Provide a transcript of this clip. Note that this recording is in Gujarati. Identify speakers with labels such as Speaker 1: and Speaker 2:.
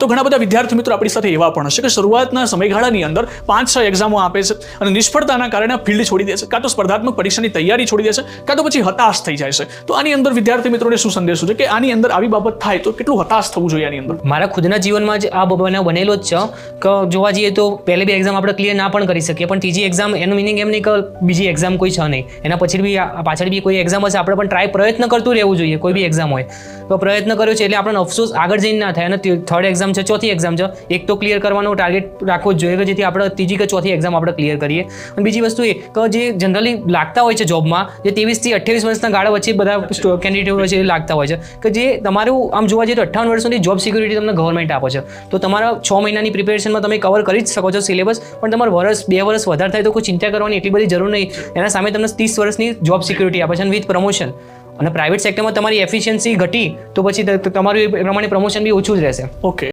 Speaker 1: તો ઘણા બધા વિદ્યાર્થી મિત્રો આપણી સાથે એવા પણ હશે કે શરૂઆતના સમયગાળાની અંદર 5-6 એક્ઝામો આપે છે અને નિષ્ફળતાના કારણે ફિલ્ડ છોડી દે છે, કાં તો સ્પર્ધાત્મક પરીક્ષાની તૈયારી છોડી દે છે, કાં તો પછી હતાશ થઈ જાય છે. તો આની અંદર વિદ્યાર્થી મિત્રોને શું સંદેશો છે કે આની અંદર આવી બાબત થાય તો કેટલું હતાશ થવું જોઈએ આની અંદર?
Speaker 2: મારા ખુદના જીવનમાં જ આ બનાવ બનેલો જ છે કે જોવા જઈએ તો પહેલી બે એક્ઝામ આપણે ક્લિયર ના પણ કરી શકીએ, પણ ત્રીજી એક્ઝામ એનું મિનિંગ એમ નહીં કે બીજી એક્ઝામ કોઈ છે નહીં, એના પછી બી પાછળ બી કોઈ એક્ઝામ હશે, આપણે પણ પ્રયત્ન કરતું રહેવું જોઈએ. કોઈ બી એક્ઝામ હોય તો પ્રયત્ન કર્યો છે એટલે આપણને અફસોસ આગળ જઈને ના થાય. અને થર્ડ એક્ઝામ છે, ચોથી એક્ઝામ છે, એક તો ક્લિયર કરવાનો ટાર્ગેટ રાખવો જ જોઈએ કે જેથી આપણે ત્રીજી કે ચોથી એક્ઝામ આપણે ક્લિયર કરીએ. અને બીજી વસ્તુ એ કે જે જનરલી લાગતા હોય છે જોબમાં, જે 23 થી 28 વર્ષના ગાળા વચ્ચે બધા કેન્ડિડેટ હોય છે લાગતા હોય છે કે જે તમારું આમ જોવા જઈએ તો 58 વર્ષ સુધી જોબ સિક્યુરિટી તમને ગવર્મેન્ટ આપે છે. તો તમારા 6 મહિનાની પ્રિપેરેશનમાં તમે કવર કરી જ શકો છો સિલેબસ, પણ તમારું વર્ષ 2 વર્ષ વધારે થાય તો કોઈ ચિંતા કરવાની એટલી બધી જરૂર નહીં. એના સામે તમને 30 વર્ષની જોબ સિક્યુરિટી આપે છે અને વિથ પ્રમોશન. અને પ્રાઇવેટ સેક્ટરમાં તમારી એફિશિયન્સી ઘટી તો પછી તમારું એ પ્રમાણે પ્રમોશન બી ઓછું જ રહેશે.
Speaker 1: ઓકે.